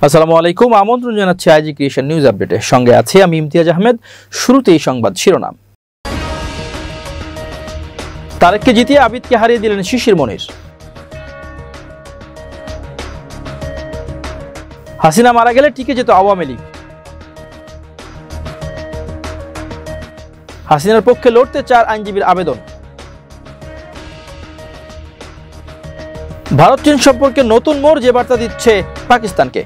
আসসালামু আলাইকুম, আমন্ত্রণ জানাচ্ছি আইজি ক্রিয়েশন নিউজ আপডেটে। সঙ্গে আছি আমি ইমতিয়াজ আহমেদ। শুরুতেই সংবাদ শিরোনাম। তারেককে জিতিয়ে আবিদকে হারিয়ে দিলেন শিশির মনির। হাসিনা মারা গেলে টিকে যেত আওয়ামী লীগ। হাসিনার পক্ষে লড়তে 4 আইনজীবীর আবেদন। ভারত চীন সম্পর্কে নতুন মোড়, যে বার্তা দিচ্ছে পাকিস্তানকে।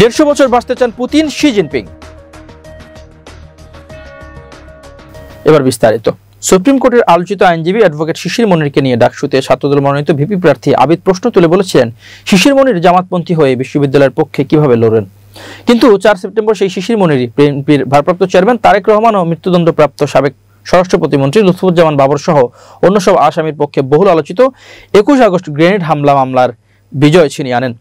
150 বছর বাঁচতে চান পুতিন, শি জিনপিং। এবার বিস্তারিত। সুপ্রিম কোর্টের আলোচিত আইনজীবী অ্যাডভোকেট শিশির মনিরকে নিয়ে ডাকসুতে ছাত্রদল মনোনীত ভিপি প্রার্থী আবিদ প্রশ্ন তুলে বলেছিলেন, শিশির মনির জামাতপন্থী হয়ে বিশ্ববিদ্যালয়ের পক্ষে কিভাবে লড়েন। কিন্তু 4 সেপ্টেম্বর সেই শিশির মনিরই বিএনপির ভারপ্রাপ্ত চেয়ারম্যান তারেক রহমান ও মৃত্যুদণ্ডপ্রাপ্ত সাবেক স্বরাষ্ট্র প্রতিমন্ত্রী লুৎফুজ্জামান বাবর সহ অন্য সব আসামির পক্ষে বহুল আলোচিত 21 আগস্ট গ্রেনেড হামলা মামলার বিজয় ছিনিয়ে আনেন।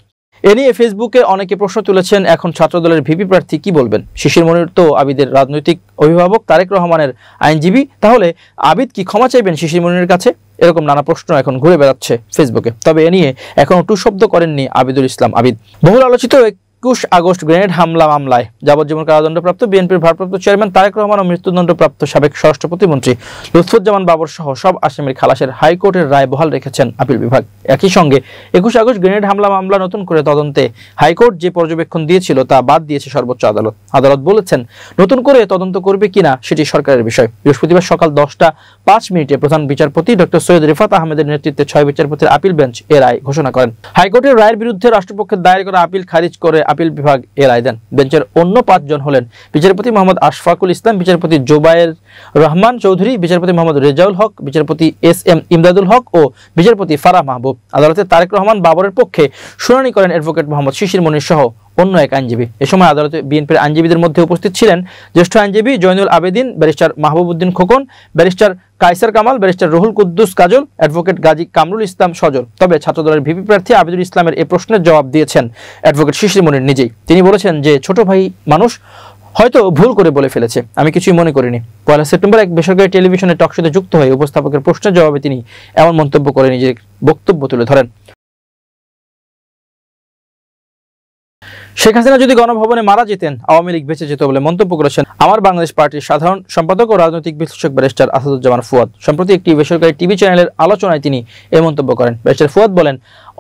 এ নিয়ে ফেসবুকে অনেকে প্রশ্ন তুলেছেন, এখন ছাত্রদলের ভিপি প্রার্থী কি বলবেন। শিশির মনির তো আবিদের রাজনৈতিক অভিভাবক, তারেক রহমানের আইনজীবী, তাহলে আবিদ কি ক্ষমা চাইবেন শিশির মনিরের কাছে? এরকম নানা প্রশ্ন এখন ঘুরে বেড়াচ্ছে ফেসবুকে। তবে এ নিয়ে এখনো টু শব্দ করেননি আবিদুল ইসলাম আবিদ। বহুল আলোচিত 21 আগস্ট গ্রেনেড হামলা মামলায় যাবজ্জীবন কারাদণ্ডপ্রাপ্ত বিএনপির ভারপ্রাপ্ত চেয়ারম্যান তারেক রহমান ও মৃত্যুদণ্ডপ্রাপ্ত সাবেক স্বরাষ্ট্র প্রতিমন্ত্রী লুৎফুজ্জামান বাবর সহ সব আসামির খালাসের হাইকোর্টের রায় বহাল রেখেছেন আপিল বিভাগ। একই সঙ্গে 21 আগস্ট গ্রেনেড হামলা মামলা নতুন করে তদন্তে হাইকোর্ট যে পর্যবেক্ষণ দিয়েছিল তা বাদ দিয়েছে সর্বোচ্চ আদালত। আদালত বলেছেন, নতুন করে তদন্ত করবে কিনা সেটি সরকারের বিষয়। বৃহস্পতিবার সকাল 10টা 5 মিনিটে প্রধান বিচারপতি ডক্টর সৈয়দ রিফাত আহমেদের নেতৃত্বে 6 বিচারপতির আপিল বেঞ্চ এ রায় ঘোষণা করেন। হাইকোর্টের রায়ের বিরুদ্ধে রাষ্ট্রপক্ষের দায়ের করা আপিল খারিজ করে আপিল বিভাগ এ রায় দেন। বেঞ্চের অন্য 5 জন হলেন বিচারপতি মোহাম্মদ আশফাকুল ইসলাম, বিচারপতি জোবায়ের রহমান চৌধুরী, বিচারপতি মোহাম্মদ রেজাউল হক, বিচারপতি এস.এম. ইমদাদুল হক ও বিচারপতি ফারাহ মাহবুব। আদালতে তারেক রহমান বাবরের পক্ষে শুনানি করেন অ্যাডভোকেট মোহাম্মদ শিশির মনির সহ অন্য এক আইনজীবী। এ সময় আদালতে বিএনপির আইনজীবীদের মধ্যে উপস্থিত ছিলেন জ্যেষ্ঠ আইনজীবী Zainul Abedin, barrister Mahbub Uddin Khokon, barrister Kaiser Kamal, barrister Ruhul Kuddus কাজল, অ্যাডভোকেট গাজী কামরুল ইসলাম সজল। তবে ছাত্রদলের ভিপি প্রার্থী আবিদুল ইসলামের এই প্রশ্নের জবাব দিয়েছেন অ্যাডভোকেট শিশির মনির নিজেই। তিনি বলেছেন যে ছোট ভাই মানুষ, হয়তো ভুল করে বলে ফেলেছে, আমি কিছুই মনে করিনি। 1 সেপ্টেম্বর এক বেসরকারি টেলিভিশনে টকশোতে যুক্ত হয়ে উপস্থাপকের প্রশ্নের জবাবে তিনি এমন মন্তব্য করে নিজের বক্তব্য তুলে ধরেন। শেখ হাসিনা যদি গণভবনে মারা যেতেন, আওয়ামী লীগ বেঁচে যেত বলে মন্তব্য করেছেন আমার বাংলাদেশ পার্টির সাধারণ সম্পাদক ও রাজনৈতিক বিশ্লেষক ব্যারিস্টার আসাদুজ্জামান ফুয়াদ। সম্প্রতি একটি বেসরকারি টিভি চ্যানেলের আলোচনায় তিনি এই মন্তব্য করেন। ব্যারিস্টার ফুয়াদ বলেন,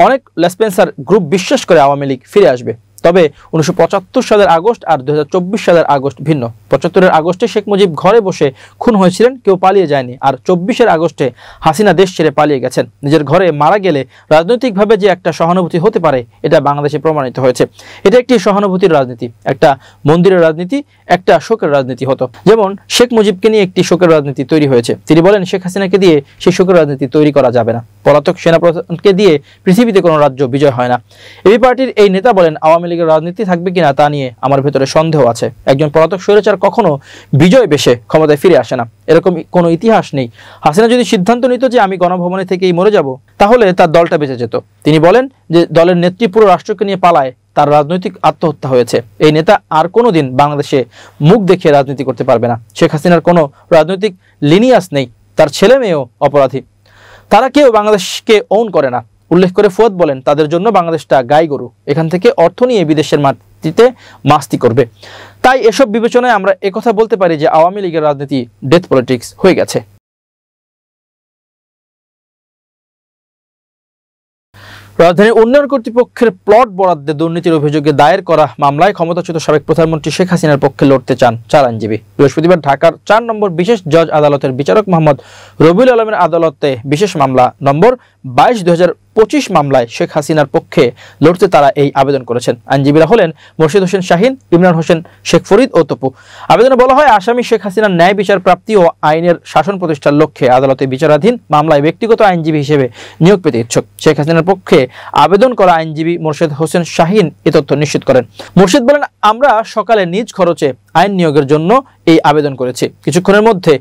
অনেক লেসপেন্সার গ্রুপ বিশ্বাস করে আওয়ামী লীগ ফিরে আসবে, তবে 1975 সালের আগস্ট আর 2024 সালের আগস্ট ভিন্ন। 75-এর আগস্টে শেখ মুজিব ঘরে বসে খুন হয়েছিলেন, কেউ পালিয়ে যায়নি। আর 24-এর আগস্টে হাসিনা দেশ ছেড়ে পালিয়ে গেছেন। নিজের ঘরে মারা গেলে রাজনৈতিকভাবে যে একটা সহানুভূতি হতে পারে, এটা বাংলাদেশে প্রমাণিত হয়েছে। এটা একটি সহানুভূতির রাজনীতি, একটা মন্দিরের রাজনীতি, একটা শোকের রাজনীতি হতো। যেমন শেখ মুজিবকে নিয়ে একটি শোকের রাজনীতি তৈরি হয়েছে। তিনি বলেন, শেখ হাসিনাকে দিয়ে সেই শোকের রাজনীতি তৈরি করা যাবে না। পলাতক সেনাপ্রধানকে দিয়ে পৃথিবীতে কোনো রাজ্য বিজয় হয় না। এবি পার্টির এই নেতা বলেন, আওয়ামী লীগের রাজনীতি থাকবে কিনা তা নিয়ে আমার ভেতরে সন্দেহ আছে। একজন পলাতক স্বৈরাচার কখনো বিজয় বেশে ক্ষমতায় ফিরে আসে না, এরকম কোনো ইতিহাস নেই। হাসিনা যদি সিদ্ধান্ত নিত যে আমি গণভবনে থেকেই মরে যাব, তাহলে তার দলটা বেঁচে যেত। তিনি বলেন যে দলের নেত্রী পুরো রাষ্ট্রকে নিয়ে পালায়, তার রাজনৈতিক আত্মহত্যা হয়েছে। এই নেতা আর কোনোদিন বাংলাদেশে মুখ দেখিয়ে রাজনীতি করতে পারবে না। শেখ হাসিনার কোনো রাজনৈতিক লিনিয়াস নেই, তার ছেলে মেয়েও অপরাধী, তারা কেউ বাংলাদেশকে ওন করে না। উল্লেখ করে ফুয়াদ বলেন, তাদের জন্য বাংলাদেশটা গাই গরু, এখান থেকে অর্থ নিয়ে বিদেশের মাটিতে মাস্তি করবে। তাই এসব বিবেচনায় আমরা একথা বলতে পারি যে আওয়ামী লীগের রাজনীতি ডেথ পলিটিক্স হয়ে গেছে। রাজধানীর উন্নয়ন কর্তৃপক্ষের প্লট বরাদ্দে দুর্নীতির অভিযোগে দায়ের করা মামলায় ক্ষমতাচ্যুত সাবেক প্রধানমন্ত্রী শেখ হাসিনার পক্ষে লড়তে চান 4 আইনজীবী। বৃহস্পতিবার ঢাকার 4 নম্বর বিশেষ জজ আদালতের বিচারক মোহাম্মদ রবিউল আলমের আদালতে বিশেষ মামলা নম্বর 22/2025 মামলায় শেখ হাসিনার পক্ষে লড়তে তারা এই আবেদন করেছেন। আইনজীবীরা হলেন মোর্শেদ হোসেন শাহিন, ইমরান হোসেন, শেখ ফরিদ ও তপু। আবেদনে বলা হয়, আসামি শেখ হাসিনার ন্যায় বিচার প্রাপ্তি ও আইনের শাসন প্রতিষ্ঠার লক্ষ্যে আদালতে বিচারাধীন মামলায় ব্যক্তিগত আইনজীবী হিসেবে নিয়োগ পেতে ইচ্ছুক। শেখ হাসিনার পক্ষে আবেদন করা আইনজীবী মোর্শেদ হোসেন শাহিন এ তথ্য নিশ্চিত করেন। মোর্শেদ বলেন, আমরা সকালে নিজ খরচে আইন নিয়োগের জন্য এই আবেদন করেছি। কিছুক্ষণের মধ্যে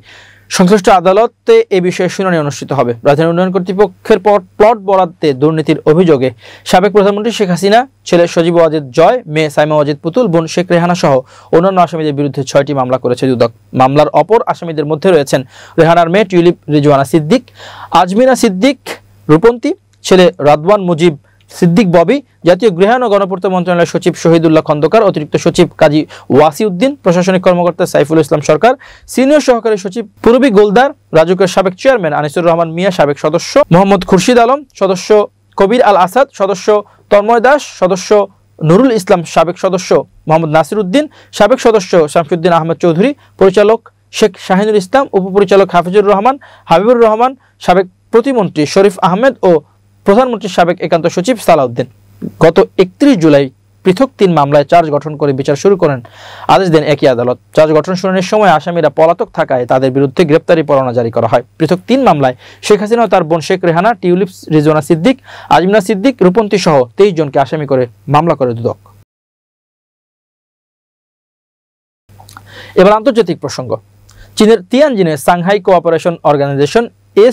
সংশ্লিষ্ট আদালতে এ বিষয়ে শুনানি অনুষ্ঠিত হবে। রাজধানী উন্নয়ন কর্তৃপক্ষের প্লট বরাদ্দে দুর্নীতির অভিযোগে সাবেক প্রধানমন্ত্রী শেখ হাসিনা, ছেলে সজীব ওয়াজেদ জয়, মেয়ে সাইমা ওয়াজেদ পুতুল, বোন শেখ রেহানা সহ অন্যান্য আসামিদের বিরুদ্ধে 6টি মামলা করেছে দুদক। মামলার অপর আসামিদের মধ্যে রয়েছেন রেহানার মেয়ে টিউলিপ রিজওয়ানা সিদ্দিক, আজমিনা সিদ্দিক রূপন্তী, ছেলে রাদওয়ান মুজিব সিদ্দিক ববি, জাতীয় গৃহায়ন ও গণপূর্ত মন্ত্রণালয়ের সচিব শহীদুল্লাহ খন্দকার, অতিরিক্ত সচিব কাজী ওয়াসিউদ্দিন, প্রশাসনিক কর্মকর্তা সাইফুল ইসলাম সরকার, সিনিয়র সহকারী সচিব পূরবী গোলদার, রাজুকের সাবেক চেয়ারম্যান আনিসুর রহমান মিয়া, সাবেক সদস্য মোহাম্মদ খুরশিদ আলম, সদস্য কবির আল আসাদ, সদস্য তন্ময় দাস, সদস্য নুরুল ইসলাম, সাবেক সদস্য মোহাম্মদ নাসির উদ্দিন, সাবেক সদস্য শামসুদ্দিন আহমেদ চৌধুরী, পরিচালক শেখ শাহিনুল ইসলাম, উপপরিচালক হাফিজুর রহমান, হাবিবুর রহমান, সাবেক প্রতিমন্ত্রী শরীফ আহমেদ ও প্রধানমন্ত্রীর সাবেক একান্ত সচিব সালাউদ্দিন। গত 31 জুলাই পৃথক 3 মামলায় চার্জ গঠন করে বিচার শুরু করেন আদেশ দেন একই আদালত। চার্জ গঠন শুনানির সময় আসামিরা পলাতক থাকায় তাদের বিরুদ্ধে গ্রেপ্তারি পরোয়ানা জারি করা হয়। পৃথক 3 মামলায় শেখ হাসিনা ও তার বোন শেখ রেহানা, টিউলিপ রিজওয়ানা সিদ্দিক, আজমিনা সিদ্দিক, রূপন্তী সহ 23 জনকে আসামি করে মামলা করে দুদক। এবার আন্তর্জাতিক প্রসঙ্গ। চীনের তিয়ানজিনে সাংহাই কোঅপারেশন অর্গানাইজেশন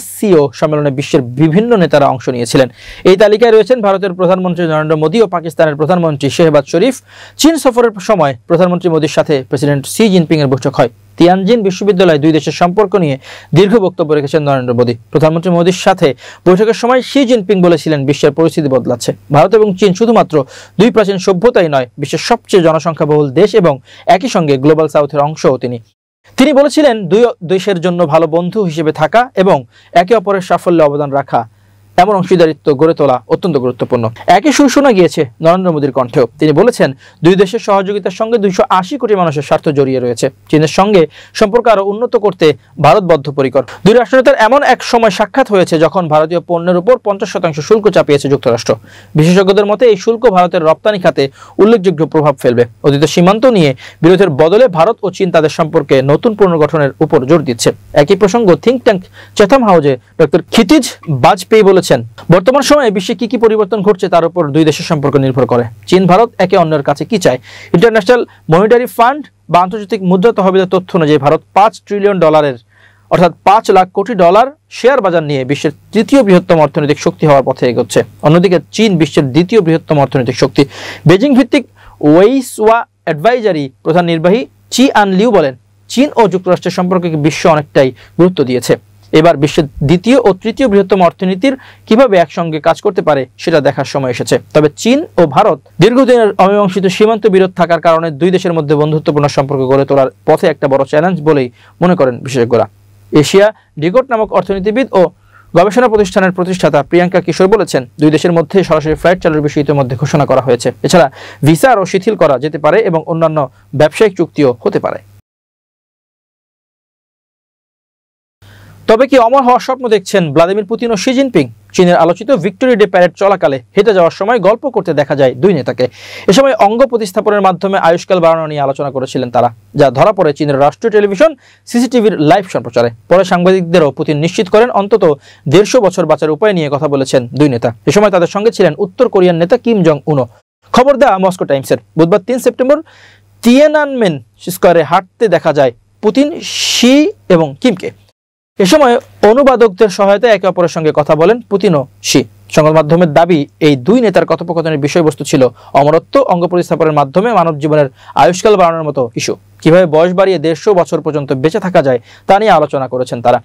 SCO সম্মেলনে বিশ্বের বিভিন্ন নেতারা অংশ নিয়েছিলেন। এই তালিকায় রয়েছেন ভারতের প্রধানমন্ত্রী নরেন্দ্র মোদী ও পাকিস্তানের প্রধানমন্ত্রী শেহবাজ শরীফ। চীন সফরের সময় প্রধানমন্ত্রী মোদীর সাথে প্রেসিডেন্ট শি জিনপিং এর বৈঠক হয়। তিয়ানজিন বিশ্ববিদ্যালয়ে দুই দেশের সম্পর্ক নিয়ে দীর্ঘ বক্তব্য রেখেছেন নরেন্দ্র মোদী। প্রধানমন্ত্রী মোদীর সাথে বৈঠকের সময় শি জিনপিং বলেছিলেন, বিশ্বের পরিস্থিতি বদলাচ্ছে। ভারত এবং চীন শুধুমাত্র দুই প্রাচীন সভ্যতাই নয়, বিশ্বের সবচেয়ে জনসংখ্যাবহুল দেশ এবং একই সঙ্গে গ্লোবাল সাউথের অংশও তিনি বলেছিলেন, দুই দেশের জন্য ভালো বন্ধু হিসেবে থাকা এবং একে অপরের সাফল্যে অবদান রাখা, এমন অংশীদারিত্ব গড়ে তোলা অত্যন্ত গুরুত্বপূর্ণ। একই সুর শোনা গিয়েছে নরেন্দ্র মোদীর কণ্ঠেও। তিনি বলেছেন, দুই দেশের সহযোগিতার সঙ্গে 280 কোটি মানুষের স্বার্থ জড়িয়ে রয়েছে। চীনের সঙ্গে সম্পর্ক আরো উন্নত করতে ভারত বদ্ধপরিকর। দুই রাষ্ট্রনেতার এমন এক সময় সাক্ষাৎ হয়েছে যখন ভারতীয় পণ্যের উপর 50% শুল্ক চাপিয়েছে যুক্তরাষ্ট্র। বিশেষজ্ঞদের মতে এই শুল্ক ভারতের রপ্তানি খাতে উল্লেখযোগ্য প্রভাব ফেলবে। অতীত সীমান্ত নিয়ে বিরোধের বদলে ভারত ও চীন তাদের সম্পর্কে নতুন পুনর্গঠনের উপর জোর দিচ্ছে। একই প্রসঙ্গ থিঙ্ক ট্যাঙ্ক চেথম হাউজে ডক্টর ক্ষিতিজ বাজপেয়ী বলেছেন, বর্তমান সময়ে বিশ্বে কি কি পরিবর্তন ঘটছে তার উপর দুই দেশের সম্পর্ক নির্ভর করে। চীন ভারত একে অন্যের কাছে কি চায়। ইন্টারন্যাশনাল মনিটারি ফান্ড বা আন্তর্জাতিক মুদ্রা তহবিলের তথ্য অনুযায়ী ভারত $5 ট্রিলিয়ন অর্থাৎ $5 লাখ কোটি শেয়ার বাজার নিয়ে বিশ্বের তৃতীয় বৃহত্তম অর্থনৈতিক শক্তি হওয়ার পথে এগোচ্ছে। অন্যদিকে চীন বিশ্বের দ্বিতীয় বৃহত্তম অর্থনৈতিক শক্তি। বেজিং ভিত্তিক ওয়েইসওয়া অ্যাডভাইজারি প্রধান নির্বাহী চি আন লিউ বলেন, চীন ও যুক্তরাষ্ট্রের সম্পর্কে বিশ্ব অনেকটাই গুরুত্ব দিয়েছে। এবার বিশ্বের দ্বিতীয় ও তৃতীয় বৃহত্তম অর্থনীতির কিভাবে একসঙ্গে কাজ করতে পারে সেটা দেখার সময় এসেছে। তবে চীন ও ভারত দীর্ঘদিনের অমীমাংসিত সীমান্ত বিরোধ থাকার কারণে দুই দেশের মধ্যে বন্ধুত্বপূর্ণ সম্পর্ক গড়ে তোলার পথে একটা বড় চ্যালেঞ্জ বলেই মনে করেন বিশেষজ্ঞরা। এশিয়া ডিকোড নামক অর্থনীতিবিদ ও গবেষণা প্রতিষ্ঠানের প্রতিষ্ঠাতা প্রিয়াঙ্কা কিশোর বলেছেন, দুই দেশের মধ্যে সরাসরি ফ্লাইট চালুর বিষয়ে ইতিমধ্যে ঘোষণা করা হয়েছে। এছাড়া ভিসা আরও শিথিল করা যেতে পারে এবং অন্যান্য ব্যবসায়িক চুক্তিও হতে পারে। তবে কি অমর হওয়ার স্বপ্ন দেখছেন ভ্লাদিমির পুতিন ও শি জিনপিং? চীনের আলোচিত ভিক্টোরি ডে প্যারেড চলাকালে হেঁটে যাওয়ার সময় গল্প করতে দেখা যায় দুই নেতাকে। এ সময় অঙ্গ প্রতিস্থাপনের মাধ্যমে আয়ুষ্কাল বাড়ানো নিয়ে আলোচনা করেছিলেন তারা, যা ধরা পড়ে চীনের রাষ্ট্রীয় টেলিভিশন সিসিটিভির লাইভ সম্প্রচারে। পরে সাংবাদিকদেরও পুতিন নিশ্চিত করেন অন্তত 150 বছর বাঁচার উপায় নিয়ে কথা বলেছেন দুই নেতা। এ সময় তাদের সঙ্গে ছিলেন উত্তর কোরিয়ান নেতা কিম জং উনও। খবর দেওয়া মস্কো টাইমসের। বুধবার 3 সেপ্টেম্বর তিয়ানআনমেন স্কয়ারে হাঁটতে দেখা যায় পুতিন, শি এবং কিমকে। এ সময় অনুবাদকদের সহায়তায় একে অপরের সঙ্গে কথা বলেন পুতিন ও শি। সংবাদ মাধ্যমের দাবি, এই দুই নেতার কথোপকথনের বিষয়বস্তু ছিল অমরত্ব, অঙ্গ প্রতিস্থাপনের মাধ্যমে মানব জীবনের আয়ুষ্কাল বাড়ানোর মতো ইস্যু। কিভাবে বয়স বাড়িয়ে 150 বছর পর্যন্ত বেঁচে থাকা যায় তা নিয়ে আলোচনা করেছেন তারা।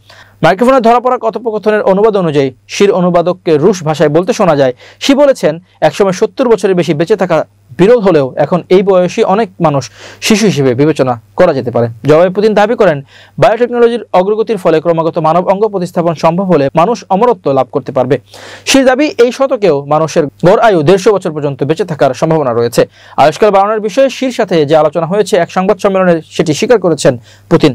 মাইক্রোফোনে ধরা পড়া কথোপকথনের অনুবাদ অনুযায়ী শির অনুবাদককে রুশ ভাষায় বলতে শোনা যায়। শি বলেছেন, একসময় 70 বছরের বেশি বেঁচে থাকা বিরল হলেও এখন এই বয়সী অনেক মানুষ শিশু হিসেবে বিবেচনা করা যেতে পারে। জবাবে পুতিন দাবি করেন, বায়োটেকনোলজির অগ্রগতির ফলে ক্রমাগত মানব অঙ্গ প্রতিস্থাপন সম্ভব হলে মানুষ অমরত্ব লাভ করতে পারবে। সেই দাবি, এই শতকেও মানুষের গড় আয়ু 150 বছর পর্যন্ত বেঁচে থাকার সম্ভাবনা রয়েছে। আয়ুষ্কাল বাড়ানোর বিষয়ে শির সাথে যে আলোচনা হয়েছে এক সংবাদ সম্মেলনে সেটি স্বীকার করেছেন পুতিন।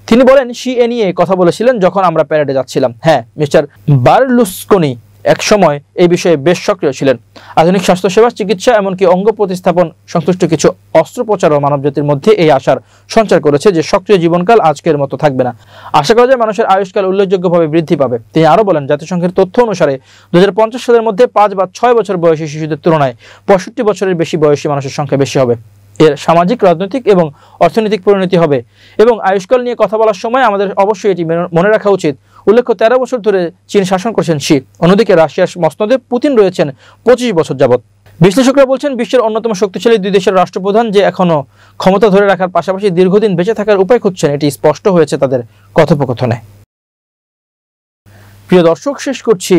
তিনি বলেন, শি এ নিয়ে কথা বলেছিলেন যখন আমরা প্যারেডে যাচ্ছিলাম। হ্যাঁ, মিস্টার বার্লুস্কোনি এক সময় এই বিষয়ে বেশ সক্রিয় ছিলেন। আধুনিক স্বাস্থ্যসেবা, চিকিৎসা, এমনকি অঙ্গ প্রতিস্থাপন সংশ্লিষ্ট কিছু অস্ত্রোপচারও মানবজাতির মধ্যে এই আশার সঞ্চার করেছে যে সক্রিয় জীবনকাল আজকের মতো থাকবে না। আশা করা যায় মানুষের আয়ুষ্কাল উল্লেখযোগ্যভাবে বৃদ্ধি পাবে। তিনি আরও বলেন, জাতিসংঘের তথ্য অনুসারে 2050 সালের মধ্যে 5 বা 6 বছর বয়সী শিশুদের তুলনায় 65 বছরের বেশি বয়সী মানুষের সংখ্যা বেশি হবে। এর সামাজিক, রাজনৈতিক এবং অর্থনৈতিক পরিণতি হবে। এবং আয়ুষ্কাল নিয়ে কথা বলার সময় আমাদের অবশ্যই এটি মনে রাখা উচিত, উল্লেখ্য 13 বছর ধরে চীন শাসন করছেন শি। অন্যদিকে রাশিয়ার মসনদে পুতিন রয়েছেন 25 বছর যাবৎ। বিশ্লেষকরা বলছেন, বিশ্বের অন্যতম শক্তিশালী দুই দেশের রাষ্ট্রপ্রধান যে এখনো ক্ষমতা ধরে রাখার পাশাপাশি দীর্ঘদিন বেঁচে থাকার উপায় খুঁজছেন, এটি স্পষ্ট হয়েছে তাদের কথোপকথনে। প্রিয় দর্শক, শেষ করছি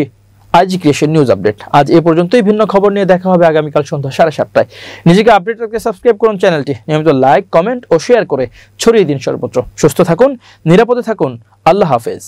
আইজি ক্রিয়েশন নিউজ আপডেট। আজ এ পর্যন্তই। ভিন্ন খবর নিয়ে দেখা হবে আগামীকাল সন্ধ্যা 7:30টায়। নিজেকে আপডেট রাখতে সাবস্ক্রাইব করুন চ্যানেলটি, নিয়মিত লাইক, কমেন্ট ও শেয়ার করে ছড়িয়ে দিন সর্বত্র। সুস্থ থাকুন, নিরাপদে থাকুন। আল্লাহ হাফেজ।